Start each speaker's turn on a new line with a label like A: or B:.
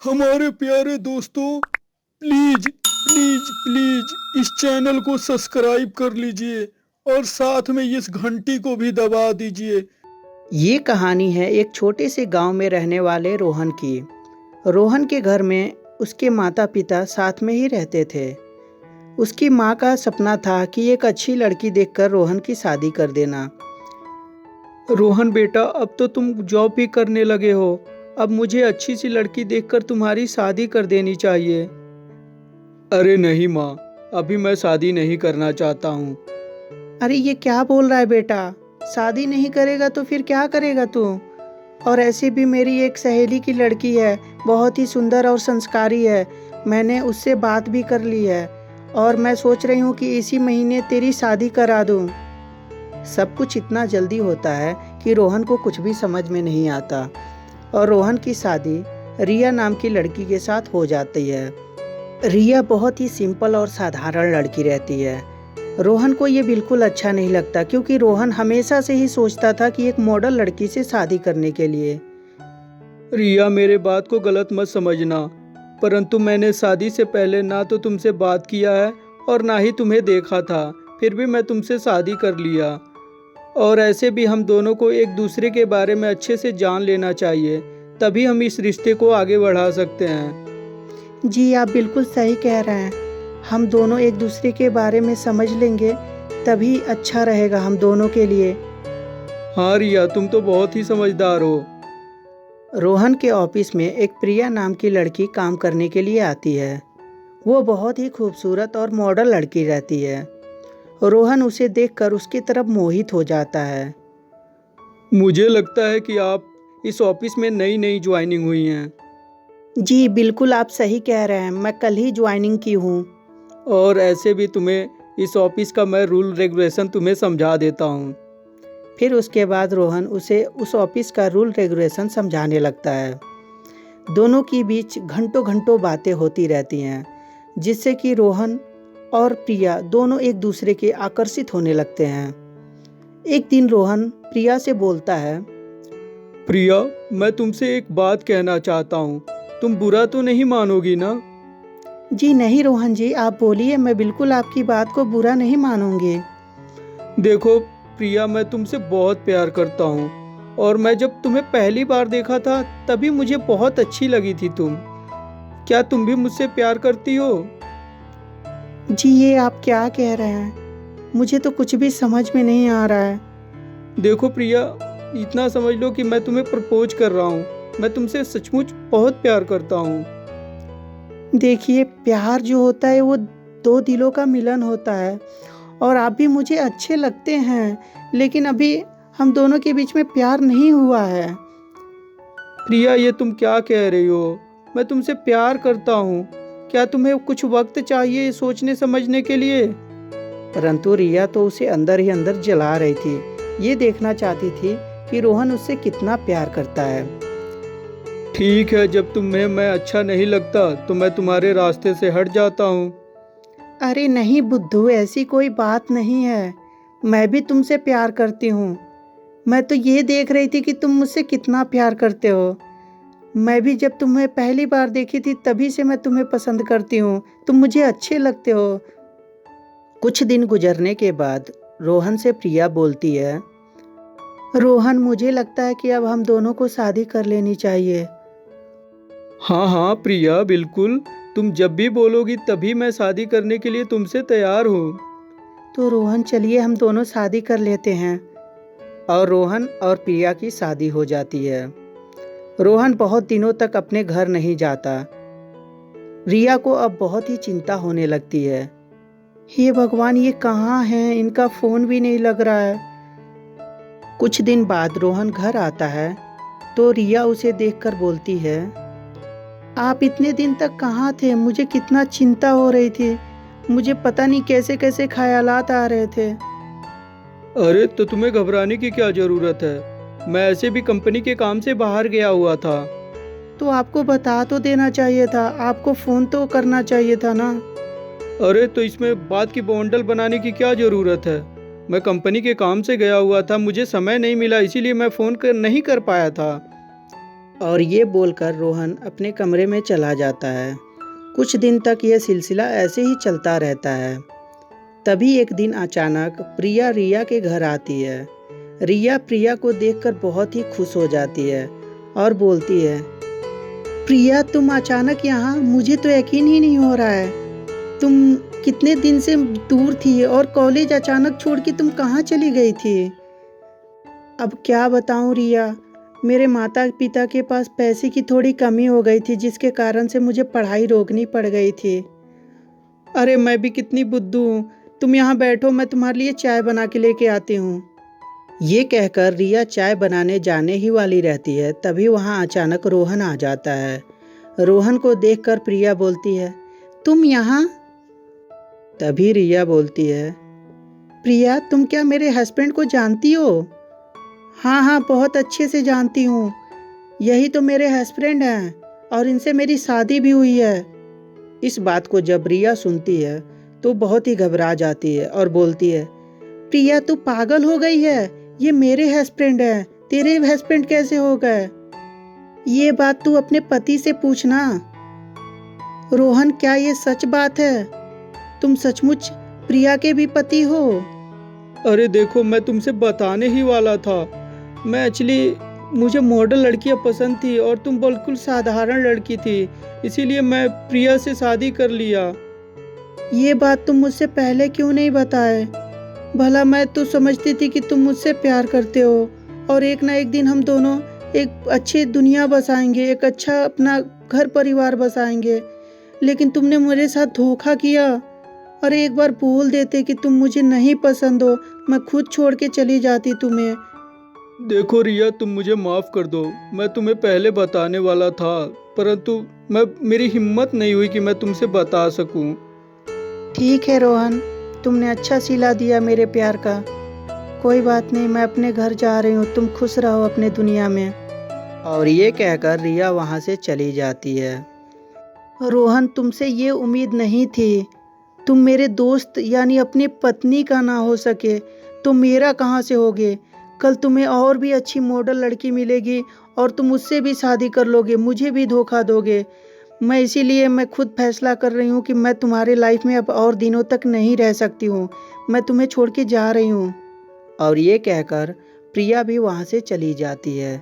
A: हमारे प्यारे दोस्तों, प्लीज प्लीज प्लीज इस चैनल को सब्सक्राइब कर लीजिए और साथ में इस घंटी को भी दबा दीजिए।
B: ये कहानी है एक छोटे से गांव में रहने वाले रोहन की। रोहन के घर में उसके माता पिता साथ में ही रहते थे। उसकी माँ का सपना था कि एक अच्छी लड़की देखकर रोहन की शादी कर देना।
A: रोहन बेटा, अब तो तुम जॉब भी करने लगे हो, अब मुझे अच्छी सी लड़की देखकर तुम्हारी शादी कर देनी चाहिए। अरे नहीं माँ, अभी मैं शादी नहीं करना चाहता हूँ।
B: अरे ये क्या बोल रहा है बेटा? शादी नहीं करेगा तो फिर क्या करेगा तू? और ऐसे भी मेरी एक सहेली की लड़की है, बहुत ही सुंदर और संस्कारी है। मैंने उससे बात भी कर ली है और मैं सोच रही हूँ कि इसी महीने तेरी शादी करा दूँ। सब कुछ इतना जल्दी होता है कि रोहन को कुछ भी समझ में नहीं आता और रोहन की शादी रिया नाम की लड़की के साथ हो जाती है। रिया बहुत ही सिंपल और साधारण लड़की रहती है। रोहन को ये बिल्कुल अच्छा नहीं लगता क्योंकि रोहन हमेशा से ही सोचता था कि एक मॉडल लड़की से शादी करने के लिए।
A: रिया, मेरे बात को गलत मत समझना, परंतु मैंने शादी से पहले ना तो तुमसे बात किया है और ना ही तुम्हें देखा था, फिर भी मैं तुमसे शादी कर लिया। और ऐसे भी हम दोनों को एक दूसरे के बारे में अच्छे से जान लेना चाहिए, तभी हम इस रिश्ते को आगे बढ़ा सकते हैं।
B: जी आप बिल्कुल सही कह रहे हैं। हम दोनों एक दूसरे के बारे में समझ लेंगे तभी अच्छा रहेगा हम दोनों के लिए।
A: हाँ रिया, तुम तो बहुत ही समझदार हो।
B: रोहन के ऑफिस में एक प्रिया नाम की लड़की काम करने के लिए आती है। वो बहुत ही खूबसूरत और मॉडल लड़की रहती है। रोहन उसे देखकर उसकी तरफ मोहित हो जाता है।
A: मुझे लगता है कि आप इस ऑफिस में नई नई ज्वाइनिंग हुई हैं
B: जी बिल्कुल आप सही कह रहे हैं, मैं कल ही ज्वाइनिंग की हूँ।
A: और ऐसे भी तुम्हें इस ऑफिस का मैं रूल रेगुलेशन तुम्हें समझा देता हूँ।
B: फिर उसके बाद रोहन उसे उस ऑफिस का रूल रेगुलेशन समझाने लगता है। दोनों के बीच घंटों घंटों बातें होती रहती हैं, जिससे कि रोहन और प्रिया दोनों एक दूसरे के आकर्षित होने लगते हैं। एक दिन रोहन प्रिया से बोलता है,
A: प्रिया, मैं तुमसे एक बात कहना चाहता हूँ, तुम बुरा तो नहीं मानोगी ना?
B: जी नहीं रोहन जी, आप बोलिए, मैं बिल्कुल आपकी बात को बुरा नहीं मानूंगी।
A: देखो प्रिया, मैं तुमसे बहुत प्यार करता हूँ और मैं जब तुम्हें पहली बार देखा था तभी मुझे बहुत अच्छी लगी थी तुम। क्या तुम भी मुझसे प्यार करती हो?
B: जी ये आप क्या कह रहे हैं? मुझे तो कुछ भी समझ में नहीं आ रहा है।
A: देखो प्रिया, इतना समझ लो कि मैं तुम्हें प्रपोज कर रहा हूँ। मैं तुमसे सचमुच बहुत प्यार करता हूँ।
B: देखिए, प्यार जो होता है वो दो दिलों का मिलन होता है और आप भी मुझे अच्छे लगते हैं, लेकिन अभी हम दोनों के बीच में प्यार नहीं हुआ है।
A: प्रिया, ये तुम क्या कह रही हो? मैं तुमसे प्यार करता हूँ। क्या तुम्हें कुछ वक्त चाहिए सोचने समझने के लिए?
B: परंतु रिया तो उसे अंदर ही अंदर जला रही थी। ये देखना चाहती थी कि रोहन उससे कितना प्यार करता है।
A: ठीक है, जब तुम्हें मैं अच्छा नहीं लगता तो मैं तुम्हारे रास्ते से हट जाता हूँ।
B: अरे नहीं बुद्धू, ऐसी कोई बात नहीं है। मैं भी तुमसे प्यार करती हूँ। मैं तो ये देख रही थी कि तुम मुझसे कितना प्यार करते हो। मैं भी जब तुम्हें पहली बार देखी थी तभी से मैं तुम्हें पसंद करती हूँ। तुम मुझे अच्छे लगते हो। कुछ दिन गुजरने के बाद रोहन से प्रिया बोलती है, रोहन मुझे लगता है कि अब हम दोनों को शादी कर लेनी चाहिए।
A: हाँ हाँ प्रिया, बिल्कुल। तुम जब भी बोलोगी तभी मैं शादी करने के लिए तुमसे तैयार हूँ।
B: तो रोहन चलिए हम दोनों शादी कर लेते हैं। और रोहन और प्रिया की शादी हो जाती है। रोहन बहुत दिनों तक अपने घर नहीं जाता। रिया को अब बहुत ही चिंता होने लगती है। हे भगवान, ये कहाँ हैं? इनका फोन भी नहीं लग रहा है। कुछ दिन बाद रोहन घर आता है तो रिया उसे देखकर बोलती है, आप इतने दिन तक कहाँ थे? मुझे कितना चिंता हो रही थी। मुझे पता नहीं कैसे कैसे ख्यालात आ रहे थे।
A: अरे तो तुम्हें घबराने की क्या ज़रूरत है? मैं ऐसे भी कंपनी के काम से बाहर गया हुआ था।
B: तो आपको बता तो देना चाहिए था, आपको फ़ोन तो करना चाहिए था ना।
A: अरे तो इसमें बात की बॉन्डल बनाने की क्या ज़रूरत है? मैं कंपनी के काम से गया हुआ था, मुझे समय नहीं मिला, इसीलिए मैं फ़ोन नहीं कर पाया था।
B: और ये बोलकर रोहन अपने कमरे में चला जाता है। कुछ दिन तक यह सिलसिला ऐसे ही चलता रहता है। तभी एक दिन अचानक प्रिया रिया के घर आती है। रिया प्रिया को देखकर बहुत ही खुश हो जाती है और बोलती है, प्रिया तुम अचानक यहाँ, मुझे तो यकीन ही नहीं हो रहा है। तुम कितने दिन से दूर थी और कॉलेज अचानक छोड़ के तुम कहाँ चली गई थी? अब क्या बताऊँ रिया, मेरे माता पिता के पास पैसे की थोड़ी कमी हो गई थी, जिसके कारण से मुझे पढ़ाई रोकनी पड़ गई थी। अरे मैं भी कितनी बुद्धू हूँ, तुम यहाँ बैठो, मैं तुम्हारे लिए चाय बना के लेके आती हूँ। ये कहकर रिया चाय बनाने जाने ही वाली रहती है। तभी वहाँ अचानक रोहन आ जाता है। रोहन को देखकर प्रिया बोलती है, तुम यहाँ? तभी रिया बोलती है, प्रिया तुम क्या मेरे हस्बैंड को जानती हो? हाँ हाँ, बहुत अच्छे से जानती हूँ, यही तो मेरे हस्बैंड हैं और इनसे मेरी शादी भी हुई है। इस बात को जब रिया सुनती है तो बहुत ही घबरा जाती है और बोलती है, प्रिया तू पागल हो गई है, ये मेरे हस्बैंड हैं, तेरे हस्बैंड कैसे हो गए? ये बात तू अपने पति से पूछना। रोहन क्या ये सच बात है? तुम सचमुच प्रिया के भी पति हो?
A: अरे देखो, मैं तुमसे बताने ही वाला था। मैं एक्चुअली, मुझे मॉडल लड़कियां पसंद थी और तुम बिल्कुल साधारण लड़की थी, इसीलिए मैं प्रिया से शादी कर लिया।
B: ये बात तुम मुझसे पहले क्यों नहीं बताए? भला मैं तो समझती थी कि तुम मुझसे प्यार करते हो और एक ना एक दिन हम दोनों एक अच्छी दुनिया बसाएंगे, एक अच्छा अपना घर परिवार बसाएंगे, लेकिन तुमने मेरे साथ धोखा किया। अरे एक बार बोल देते कि तुम मुझे नहीं पसंद हो, मैं खुद छोड़ के चली जाती तुम्हें।
A: देखो रिया, तुम मुझे माफ़ कर दो, मैं तुम्हें पहले बताने वाला था, परंतु मेरी हिम्मत नहीं हुई कि मैं तुमसे बता सकूं।
B: ठीक है रोहन, तुमने अच्छा सिला दिया मेरे प्यार का। कोई बात नहीं, मैं अपने घर जा रही हूँ, तुम खुश रहो अपने दुनिया में। और ये कहकर रिया वहाँ से चली जाती है। रोहन तुमसे ये उम्मीद नहीं थी, तुम मेरे दोस्त यानी अपनी पत्नी का ना हो सके तो मेरा कहाँ से होगे? कल तुम्हें और भी अच्छी मॉडल लड़की मिलेगी और तुम उससे भी शादी कर लोगे, मुझे भी धोखा दोगे। मैं खुद फैसला कर रही हूँ कि मैं तुम्हारे लाइफ में अब और दिनों तक नहीं रह सकती हूँ, मैं तुम्हें छोड़ के जा रही हूँ। और ये कहकर प्रिया भी वहाँ से चली जाती है।